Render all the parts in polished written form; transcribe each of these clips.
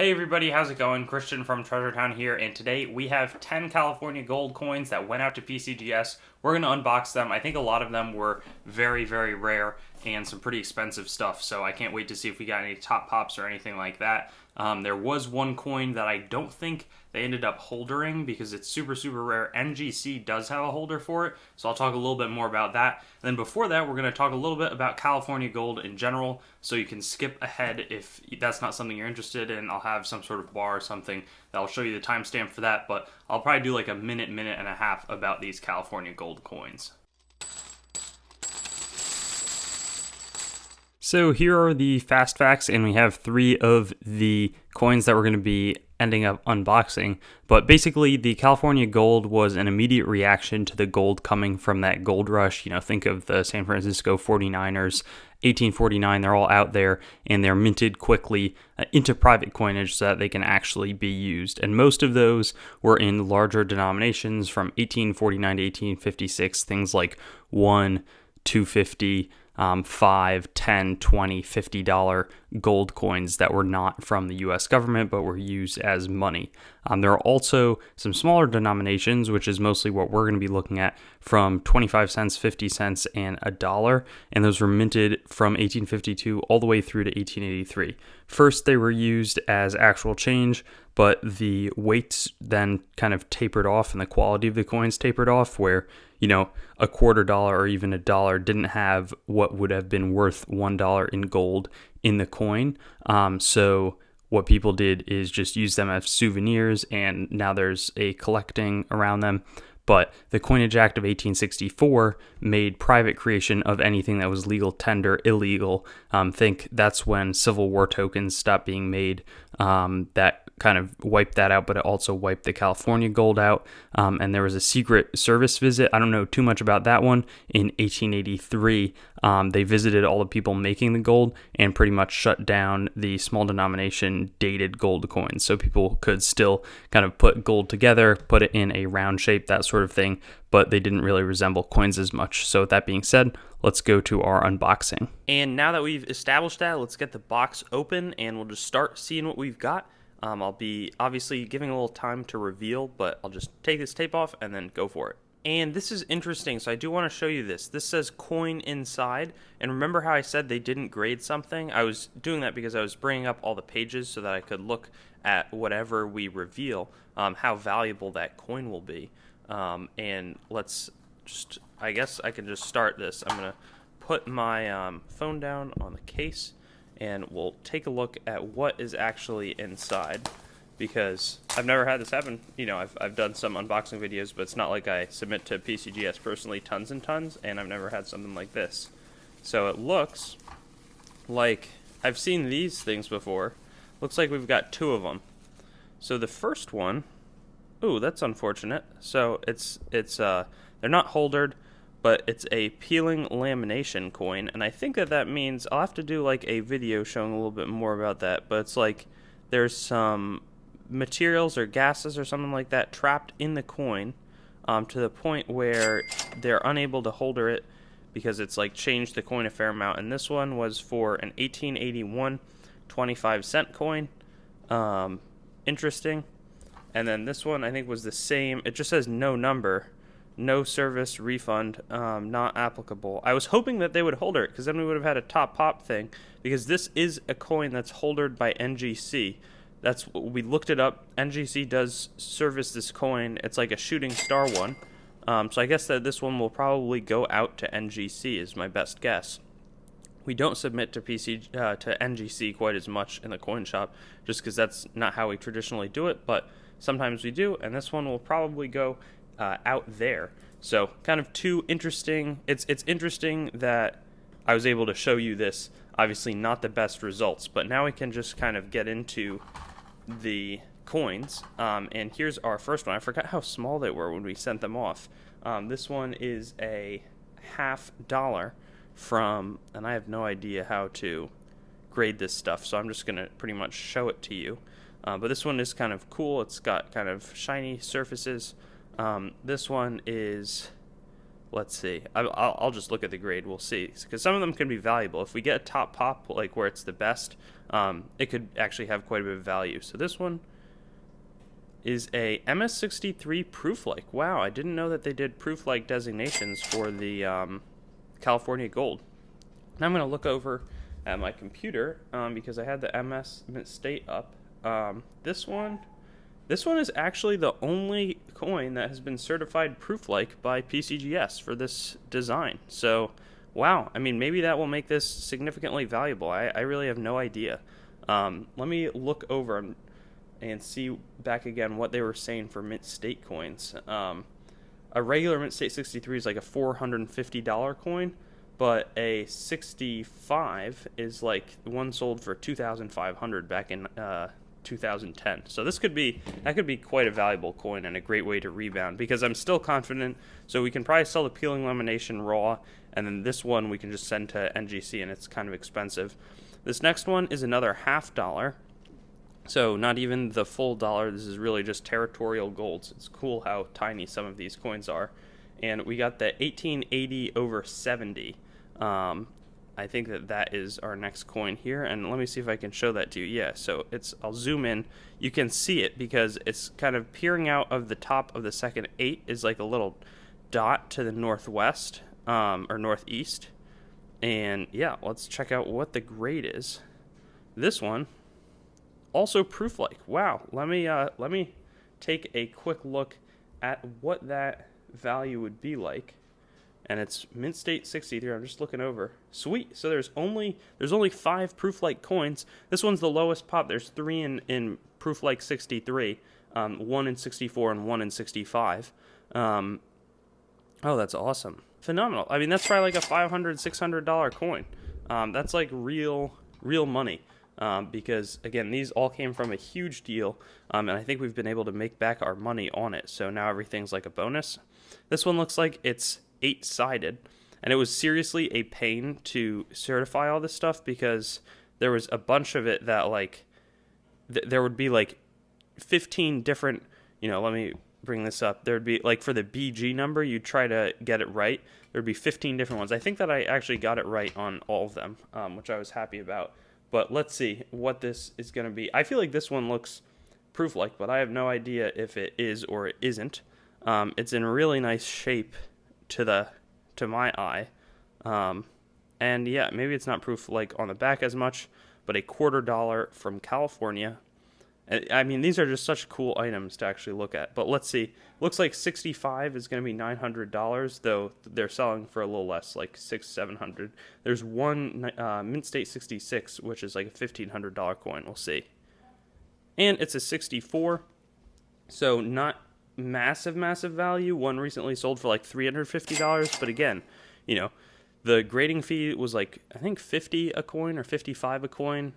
Hey everybody, how's it going? Christian from Treasure Town here, and today we have 10 California gold coins that went out to PCGS. We're going to unbox them. I think a lot of them were very, very rare and some pretty expensive stuff, so I can't wait to see if we got any top pops or anything like that. There was one coin that I don't think they ended up holdering because it's super, super rare. NGC does have a holder for it, so I'll talk a little bit more about that. And then before that, we're going to talk a little bit about California gold in general, so you can skip ahead if that's not something you're interested in. I'll have some sort of bar or something that'll show you the timestamp for that, but I'll probably do like a minute and a half about these California gold coins. So here are the fast facts, and we have 3 of the coins that we're going to be ending up unboxing. But basically, the California gold was an immediate reaction to the gold coming from that gold rush. You know, think of the San Francisco 49ers, 1849, they're all out there, and they're minted quickly into private coinage so that they can actually be used. And most of those were in larger denominations from 1849 to 1856, things like 1, 250, 5, 10, 20, $50 gold coins that were not from the US government but were used as money. There are also some smaller denominations, which is mostly what we're going to be looking at, from 25 cents, 50 cents, and $1, and those were minted from 1852 all the way through to 1883. First, they were used as actual change, but the weights then kind of tapered off and the quality of the coins tapered off, where, you know, a $0.25 or even $1 didn't have what would have been worth $1 in gold in the coin. So what people did is just use them as souvenirs, and now there's a collecting around them. But the Coinage Act of 1864 made private creation of anything that was legal tender illegal. Think that's when Civil War tokens stopped being made. That kind of wiped that out, but it also wiped the California gold out. And there was a Secret Service visit. I don't know too much about that one. In 1883, they visited all the people making the gold and pretty much shut down the small denomination dated gold coins. So people could still kind of put gold together, put it in a round shape, that sort of thing, but they didn't really resemble coins as much. So with that being said, let's go to our unboxing. And now that we've established that, let's get the box open and we'll just start seeing what we've got. I'll be obviously giving a little time to reveal, but I'll just take this tape off and then go for it. And this is interesting, so I do want to show you this. This says coin inside, and remember how I said they didn't grade something? I was doing that because I was bringing up all the pages so that I could look at whatever we reveal, how valuable that coin will be. And let's just, I guess I can just start this. I'm going to put my phone down on the case, and we'll take a look at what is actually inside, because I've never had this happen. You know, I've done some unboxing videos, but it's not like I submit to PCGS personally tons and tons, and I've never had something like this. So it looks like I've seen these things before. Looks like we've got 2 of them. So the first one, ooh, that's unfortunate. So it's they're not holdered, but it's a peeling lamination coin, and I think that means I'll have to do like a video showing a little bit more about that, but it's like there's some materials or gases or something like that trapped in the coin, to the point where they're unable to holder it because it's like changed the coin a fair amount. And this one was for an 1881 25-cent coin. Interesting. And then this one I think was the same. It just says no number. No service refund, not applicable. I was hoping that they would holder it, because then we would have had a top pop thing, because this is a coin that's holdered by NGC. That's, we looked it up. NGC does service this coin. It's like a shooting star one. So I guess that this one will probably go out to NGC is my best guess. We don't submit to NGC quite as much in the coin shop, just because that's not how we traditionally do it, but sometimes we do, and this one will probably go out there. So kind of 2 interesting, it's interesting that I was able to show you this. Obviously not the best results, but now we can just kind of get into the coins. And here's our first one. I forgot how small they were when we sent them off. This one is a $50 from, and I have no idea how to grade this stuff, so I'm just going to pretty much show it to you. But this one is kind of cool. It's got kind of shiny surfaces. This one is let's see. I'll just look at the grade. We'll see, because some of them can be valuable. If we get a top pop, like where it's the best, it could actually have quite a bit of value. So this one is a Ms63 Proof like. Wow, I didn't know that they did proof like designations for the California Gold. Now I'm going to look over at my computer because I had the MS Mint State up. This one is actually the only coin that has been certified proof-like by PCGS for this design. So, wow. I mean, maybe that will make this significantly valuable. I really have no idea. Let me look over and see back again what they were saying for Mint State coins. A regular Mint State 63 is like a $450 coin, but a 65 is like one sold for $2,500 back in 2010. So that could be quite a valuable coin and a great way to rebound, because I'm still confident. So we can probably sell the peeling lamination raw, and then this one we can just send to NGC, and it's kind of expensive. This next one is another $50. So not even the full dollar. This is really just territorial golds. It's cool how tiny some of these coins are. And we got the 1880 over 70. I think that is our next coin here, and let me see if I can show that to you. Yeah, so I'll zoom in. You can see it because it's kind of peering out of the top of the second 8 is like a little dot to the northwest or northeast. And yeah, let's check out what the grade is. This one also proof like. Wow, let me take a quick look at what that value would be like. And it's Mint State 63. I'm just looking over. Sweet. So there's only 5 proof-like coins. This one's the lowest pop. There's 3 in proof-like 63, 1 in 64, and 1 in 65. Oh, that's awesome. Phenomenal. I mean, that's probably like a $500, $600 coin. That's like real money. Because again, these all came from a huge deal, and I think we've been able to make back our money on it. So now everything's like a bonus. This one looks like it's 8-sided, and it was seriously a pain to certify all this stuff because there was a bunch of it that like there would be like 15 different, let me bring this up. There'd be like for the BG number, you try to get it right. There'd be 15 different ones. I think that I actually got it right on all of them, which I was happy about. But let's see what this is going to be. I feel like this one looks proof-like, but I have no idea if it is or it isn't. It's in really nice shape to my eye. And yeah, maybe it's not proof-like on the back as much, but a $0.25 from California. I mean, these are just such cool items to actually look at. But let's see. Looks like 65 is going to be $900, though they're selling for a little less, like $600-700. There's one Mint State 66, which is like a $1,500 coin. We'll see. And it's a 64, so not massive value. One recently sold for like $350, but again, the grading fee was like, I think 50 a coin or 55 a coin,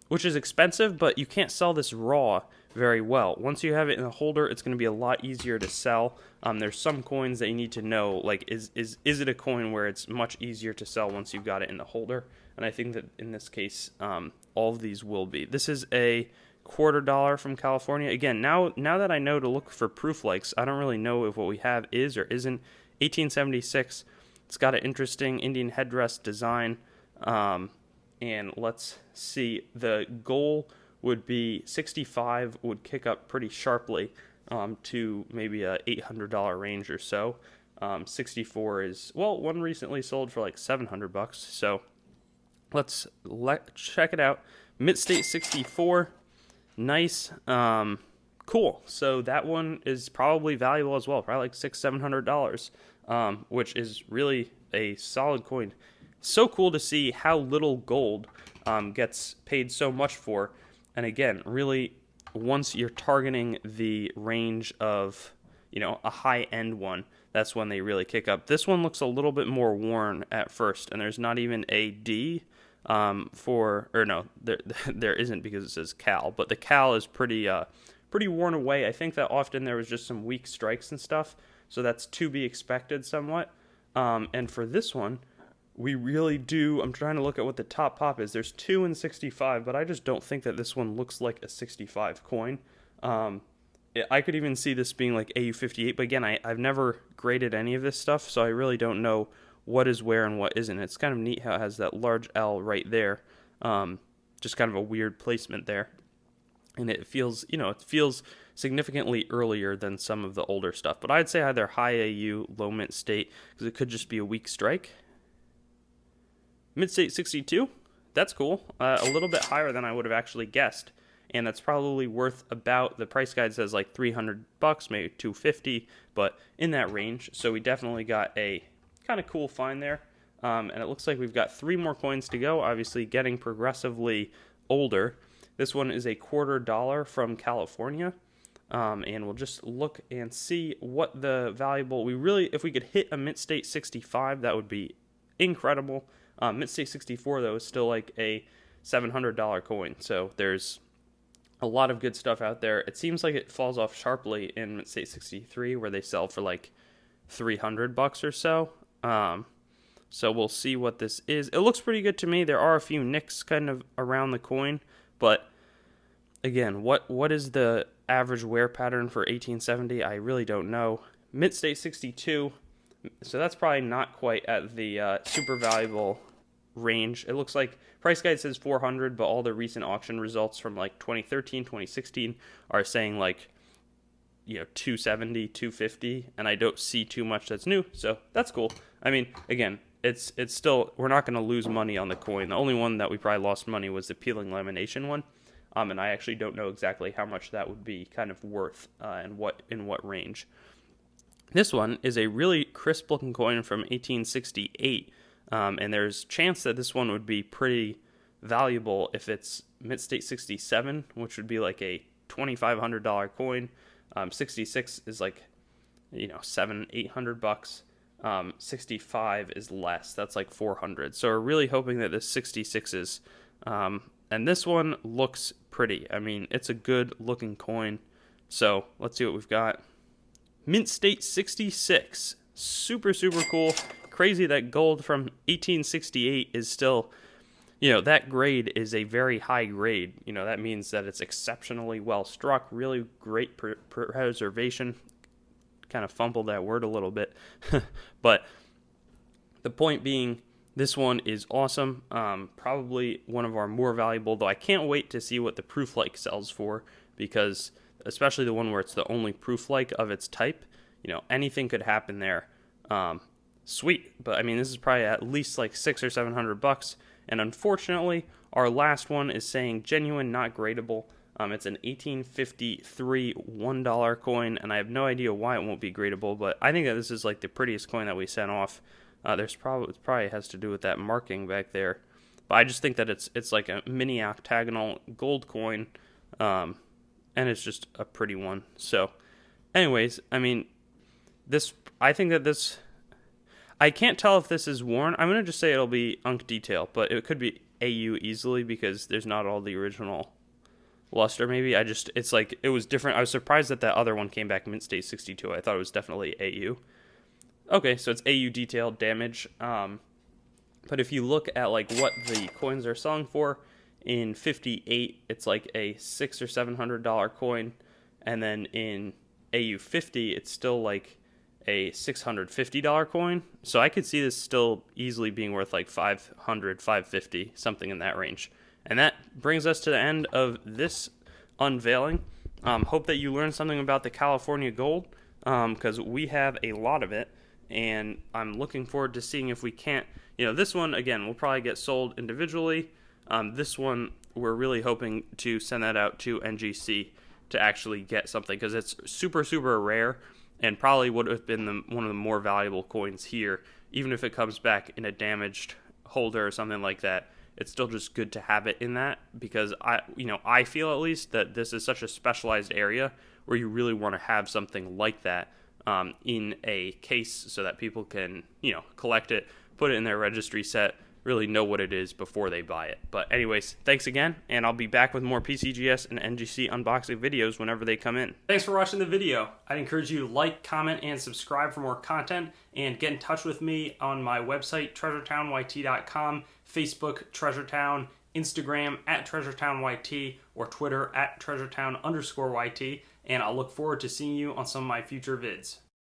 which is expensive, but you can't sell this raw very well. Once you have it in a holder, it's going to be a lot easier to sell. There's some coins that you need to know, like is it a coin where it's much easier to sell once you've got it in the holder? And I think that in this case, all of these will be. This is a $0.25 from California. Again, now that I know to look for proof likes, I don't really know if what we have is or isn't. 1876. It's got an interesting Indian headdress design. And let's see, the goal would be 65 would kick up pretty sharply to maybe a $800 range or so. 64 is, well, one recently sold for like $700. So let's check it out. Mint State 64, nice, cool. So that one is probably valuable as well, probably like $600-700, which is really a solid coin. So cool to see how little gold gets paid so much for. And again, really, once you're targeting the range of, a high-end one, that's when they really kick up. This one looks a little bit more worn at first, and there's not even a D there isn't because it says Cal, but the Cal is pretty worn away. I think that often there was just some weak strikes and stuff, so that's to be expected somewhat. And for this one, we really do, I'm trying to look at what the top pop is. There's 2 in 65, but I just don't think that this one looks like a 65 coin. I could even see this being like AU58, but again, I've never graded any of this stuff, so I really don't know what is where and what isn't. It's kind of neat how it has that large L right there. Just kind of a weird placement there. And it feels, it feels significantly earlier than some of the older stuff. But I'd say either high AU, low mint state, because it could just be a weak strike. Mid state 62, that's cool. A little bit higher than I would have actually guessed. And that's probably worth about, the price guide says like $300, maybe $250, but in that range. So we definitely got a kind of cool find there. And it looks like we've got 3 more coins to go, obviously getting progressively older. This one is a $0.25 from California. And we'll just look and see what the valuable, if we could hit a mint state 65, that would be incredible. Mint state 64, though, is still like a $700 coin. So there's a lot of good stuff out there. It seems like it falls off sharply in mint state 63, where they sell for like $300 or so. So we'll see what this is. It looks pretty good to me. There are a few nicks kind of around the coin, but again, what is the average wear pattern for 1870? I really don't know. Mint state 62, so that's probably not quite at the super valuable range. It looks like price guide says 400, but all the recent auction results from like 2013, 2016 are saying like 270, 250, and I don't see too much that's new, so that's cool. I mean, again, it's still, we're not going to lose money on the coin. The only one that we probably lost money was the peeling lamination one, and I actually don't know exactly how much that would be kind of worth and in what range. This one is a really crisp looking coin from 1868, and there's chance that this one would be pretty valuable if it's mint state 67, which would be like a $2,500 coin. 66 is like $700-800. 65 is less. That's like 400. So we're really hoping that this 66 is. And this one looks pretty. I mean, it's a good looking coin. So let's see what we've got. Mint state 66. Super, super cool. Crazy that gold from 1868 is still, that grade is a very high grade. That means that it's exceptionally well struck, really great preservation. Kind of fumbled that word a little bit. But the point being, this one is awesome. Probably one of our more valuable, though I can't wait to see what the proof-like sells for, because especially the one where it's the only proof-like of its type, anything could happen there. Sweet. But I mean, this is probably at least like $600 or $700. And unfortunately, our last one is saying genuine, not gradable. It's an 1853 $1 coin, and I have no idea why it won't be gradable, but I think that this is like the prettiest coin that we sent off. It probably has to do with that marking back there, but I just think that it's like a mini octagonal gold coin, and it's just a pretty one. So, anyways, I mean, I think that this, I can't tell if this is worn. I'm gonna just say it'll be Unk detail, but it could be AU easily because there's not all the original luster. Maybe it's like it was different. I was surprised that other one came back mint state 62. I thought it was definitely AU. Okay, so it's AU detailed damage. But if you look at like what the coins are selling for in 58, it's like a $600 or $700 coin, and then in AU 50, it's still like a $650 coin. So I could see this still easily being worth like $500, $550, something in that range. And that brings us to the end of this unveiling. Hope that you learned something about the California gold, because we have a lot of it, and I'm looking forward to seeing if we can't, this one, again, will probably get sold individually. This one, we're really hoping to send that out to NGC to actually get something, because it's super, super rare, and probably would have been one of the more valuable coins here, even if it comes back in a damaged holder or something like that. It's still just good to have it in that, because I feel at least that this is such a specialized area where you really want to have something like that in a case so that people can, collect it, put it in their registry set, really know what it is before they buy it. But anyways, thanks again, and I'll be back with more PCGS and NGC unboxing videos whenever they come in. Thanks for watching the video. I'd encourage you to like, comment, and subscribe for more content, and get in touch with me on my website, treasuretownYT.com, Facebook, TreasureTown, Instagram @TreasureTownYT, or Twitter @TreasureTown_YT. and I'll look forward to seeing you on some of my future vids.